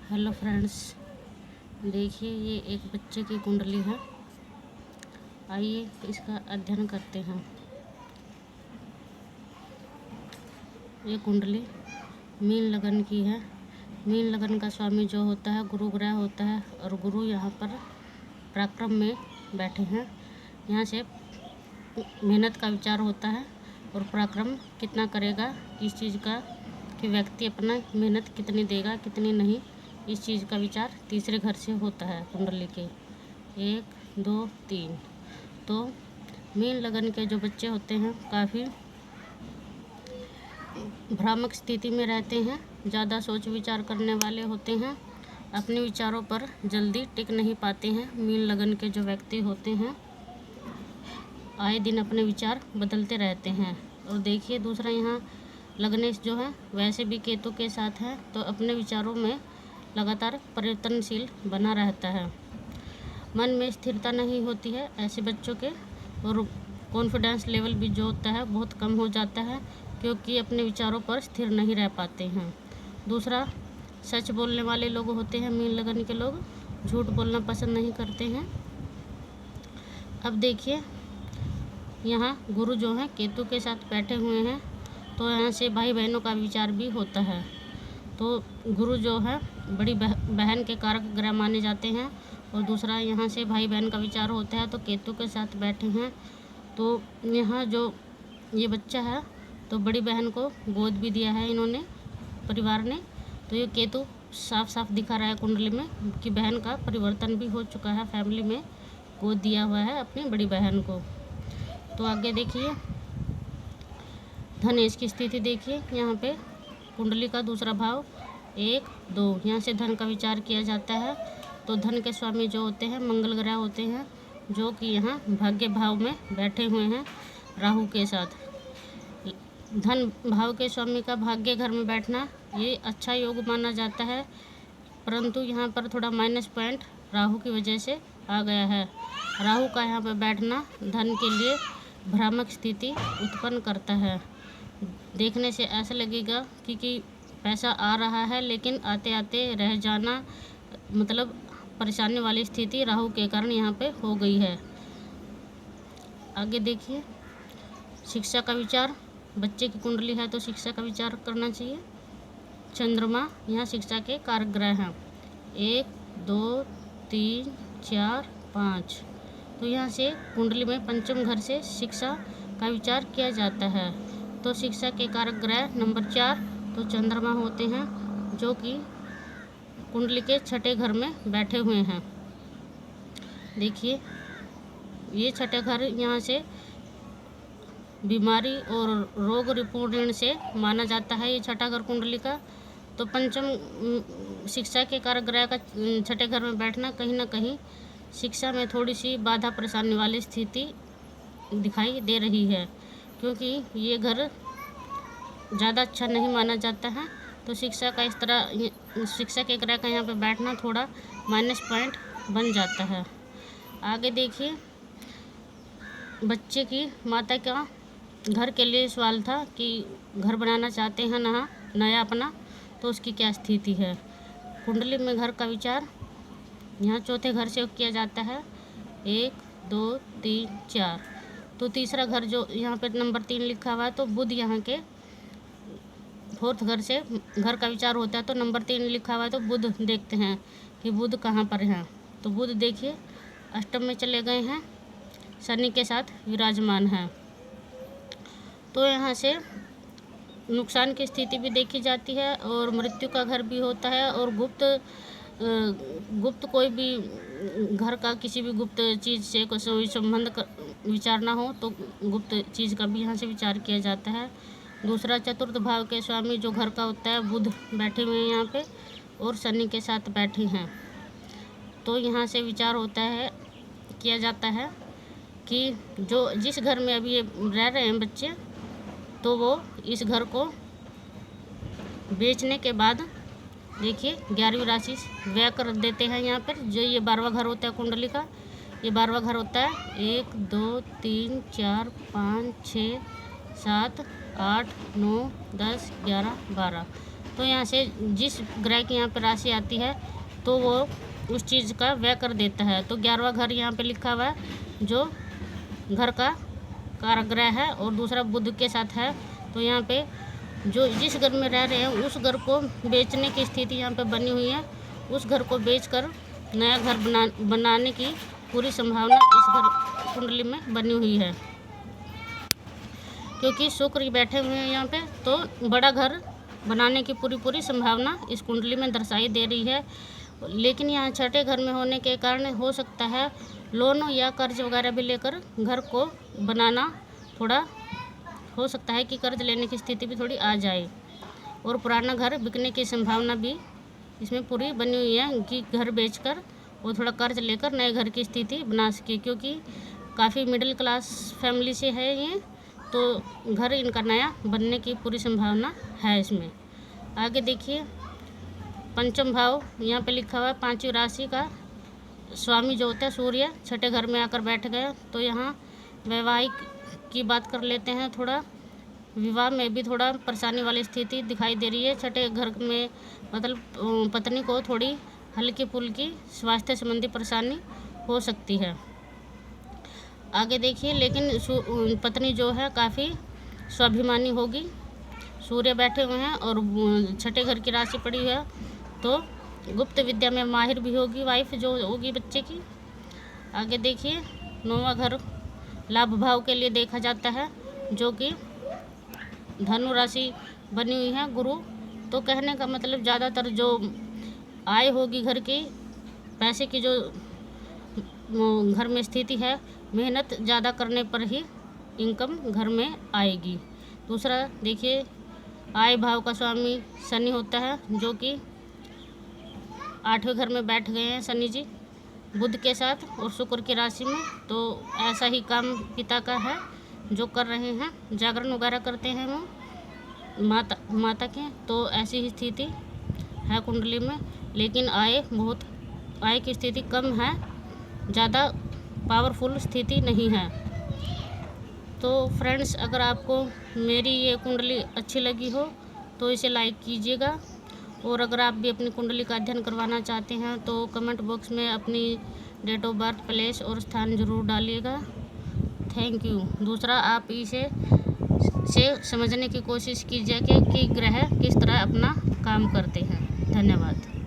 Hello friends, देखिए ये एक बच्चे की कुंडली है। आइए इसका अध्ययन करते हैं। ये कुंडली मीन लगन की है। मीन लगन का स्वामी जो होता है गुरु ग्रह होता है और गुरु यहाँ पर पराक्रम में बैठे हैं। यहाँ से मेहनत का विचार होता है और पराक्रम कितना करेगा इस चीज़ का, कि व्यक्ति अपना मेहनत कितनी देगा कितनी नहीं, इस चीज़ का विचार तीसरे घर से होता है कुंडली के 1, 2, 3। तो मीन लगन के जो बच्चे होते हैं काफ़ी भ्रामक स्थिति में रहते हैं, ज़्यादा सोच विचार करने वाले होते हैं, अपने विचारों पर जल्दी टिक नहीं पाते हैं। मीन लगन के जो व्यक्ति होते हैं आए दिन अपने विचार बदलते रहते हैं। और देखिए दूसरा यहाँ लग्नेश जो है वैसे भी केतु के साथ है, तो अपने विचारों में लगातार परिवर्तनशील बना रहता है। मन में स्थिरता नहीं होती है ऐसे बच्चों के, और कॉन्फिडेंस लेवल भी जो होता है बहुत कम हो जाता है, क्योंकि अपने विचारों पर स्थिर नहीं रह पाते हैं। दूसरा, सच बोलने वाले लोग होते हैं मीन लगन के लोग, झूठ बोलना पसंद नहीं करते हैं। अब देखिए यहाँ गुरु जो हैं केतु के साथ बैठे हुए हैं, तो यहाँ से भाई बहनों का विचार भी होता है। तो गुरु जो है बड़ी बहन के कारक ग्रह माने जाते हैं। और दूसरा यहाँ से भाई बहन का विचार होता है, तो केतु के साथ बैठे हैं। तो यहाँ जो ये बच्चा है तो बड़ी बहन को गोद भी दिया है इन्होंने, परिवार ने। तो ये केतु साफ साफ दिखा रहा है कुंडली में कि बहन का परिवर्तन भी हो चुका है, फैमिली में गोद दिया हुआ है अपनी बड़ी बहन को। तो आगे देखिए धनेश की स्थिति देखिए, यहाँ पे कुंडली का दूसरा भाव 1, 2, यहाँ से धन का विचार किया जाता है। तो धन के स्वामी जो होते हैं मंगल ग्रह होते हैं, जो कि यहाँ भाग्य भाव में बैठे हुए हैं राहु के साथ। धन भाव के स्वामी का भाग्य घर में बैठना ये अच्छा योग माना जाता है, परंतु यहाँ पर थोड़ा माइनस पॉइंट राहु की वजह से आ गया है। राहु का यहाँ पर बैठना धन के लिए भ्रामक स्थिति उत्पन्न करता है। देखने से ऐसा लगेगा कि पैसा आ रहा है, लेकिन आते आते रह जाना, मतलब परेशानी वाली स्थिति राहु के कारण यहाँ पे हो गई है। आगे देखिए शिक्षा का विचार, बच्चे की कुंडली है तो शिक्षा का विचार करना चाहिए। चंद्रमा यहाँ शिक्षा के कारक ग्रह हैं 1, 2, 3, 4, 5। तो यहाँ से कुंडली में पंचम घर से शिक्षा का विचार किया जाता है। तो शिक्षा के कारक ग्रह नंबर 4 तो चंद्रमा होते हैं, जो कि कुंडली के छठे घर में बैठे हुए हैं। देखिए ये छठे घर यहाँ से बीमारी और रोग रिपूर्ण से माना जाता है, ये छठा घर कुंडली का। तो पंचम शिक्षा के कारक ग्रह का छठे घर में बैठना कहीं ना कहीं शिक्षा में थोड़ी सी बाधा परेशानी वाली स्थिति दिखाई दे रही है, क्योंकि ये घर ज़्यादा अच्छा नहीं माना जाता है। तो शिक्षा का इस तरह शिक्षा के ग्रह का यहाँ पे बैठना थोड़ा माइनस पॉइंट बन जाता है। आगे देखिए बच्चे की माता का घर के लिए सवाल था कि घर बनाना चाहते हैं नया अपना, तो उसकी क्या स्थिति है। कुंडली में घर का विचार यहाँ चौथे घर से किया जाता है 1, 2, 3, 4। तो तीसरा घर जो यहाँ पे नंबर 3 लिखा हुआ है, तो बुध यहाँ के फोर्थ घर से घर का विचार होता है। तो नंबर 3 लिखा हुआ है, तो बुध देखते हैं कि बुध कहाँ पर है। तो बुध देखिए अष्टम में चले गए हैं, शनि के साथ विराजमान है। तो यहाँ से नुकसान की स्थिति भी देखी जाती है, और मृत्यु का घर भी होता है, और गुप्त कोई भी घर का किसी भी गुप्त चीज़ से कोई संबंध विचार ना हो, तो गुप्त चीज़ का भी यहाँ से विचार किया जाता है। दूसरा, चतुर्थ भाव के स्वामी जो घर का होता है बुध बैठे हुए हैं यहाँ पे, और शनि के साथ बैठे हैं। तो यहाँ से विचार होता है, किया जाता है कि जो जिस घर में अभी ये रह रहे हैं बच्चे, तो वो इस घर को बेचने के बाद देखिए 11वीं राशि व्यय कर देते हैं। यहाँ पर जो ये 12वां घर होता है कुंडली का, ये 12वां घर होता है 1, 2, 3, 4, 5, 6, 7, 8, 9, 10, 11, 12। तो यहाँ से जिस ग्रह की यहाँ पे राशि आती है तो वो उस चीज़ का व्यय कर देता है। तो 11वां घर यहाँ पे लिखा हुआ है जो घर का कारग्रह है और दूसरा बुध के साथ है। तो यहाँ पे जो जिस घर में रह रहे हैं उस घर को बेचने की स्थिति यहाँ पे बनी हुई है। उस घर को बेचकर नया घर बनाने की पूरी संभावना इस घर कुंडली में बनी हुई है, क्योंकि शुक्र बैठे हुए हैं यहाँ पे। तो बड़ा घर बनाने की पूरी संभावना इस कुंडली में दर्शाई दे रही है। लेकिन यहाँ छठे घर में होने के कारण हो सकता है लोन या कर्ज वगैरह भी लेकर घर को बनाना, थोड़ा हो सकता है कि कर्ज लेने की स्थिति भी थोड़ी आ जाए। और पुराना घर बिकने की संभावना भी इसमें पूरी बनी हुई है कि घर बेचकर वो थोड़ा कर्ज लेकर नए घर की स्थिति बना सके, क्योंकि काफ़ी मिडिल क्लास फैमिली से है ये। तो घर इनका नया बनने की पूरी संभावना है इसमें। आगे देखिए, पंचम भाव यहाँ पे लिखा हुआ है, पांचवी राशि का स्वामी जो होता है सूर्य छठे घर में आकर बैठ गया। तो यहाँ वैवाहिक की बात कर लेते हैं। थोड़ा विवाह में भी थोड़ा परेशानी वाली स्थिति दिखाई दे रही है। छठे घर में मतलब पत्नी को थोड़ी हल्की फुल्की स्वास्थ्य संबंधी परेशानी हो सकती है। आगे देखिए, लेकिन पत्नी जो है काफ़ी स्वाभिमानी होगी। सूर्य बैठे हुए हैं और छठे घर की राशि पड़ी हुई है, तो गुप्त विद्या में माहिर भी होगी वाइफ जो होगी बच्चे की। आगे देखिए, 9वां घर लाभ भाव के लिए देखा जाता है, जो कि धनु राशि बनी हुई है गुरु। तो कहने का मतलब ज़्यादातर जो आय होगी घर की, पैसे की जो घर में स्थिति है, मेहनत ज़्यादा करने पर ही इनकम घर में आएगी। दूसरा देखिए, आय भाव का स्वामी शनि होता है, जो कि 8वें घर में बैठ गए हैं शनि जी बुध के साथ और शुक्र की राशि में। तो ऐसा ही काम पिता का है जो कर रहे हैं, जागरण वगैरह करते हैं वो माता के। तो ऐसी ही स्थिति है कुंडली में, लेकिन आय की स्थिति कम है, ज़्यादा पावरफुल स्थिति नहीं है। तो फ्रेंड्स, अगर आपको मेरी ये कुंडली अच्छी लगी हो तो इसे लाइक कीजिएगा। और अगर आप भी अपनी कुंडली का अध्ययन करवाना चाहते हैं तो कमेंट बॉक्स में अपनी डेट ऑफ बर्थ, प्लेस और स्थान ज़रूर डालिएगा। Thank you. दूसरा, आप इसे समझने की कोशिश कीजिए कि ग्रह किस तरह अपना काम करते हैं। धन्यवाद।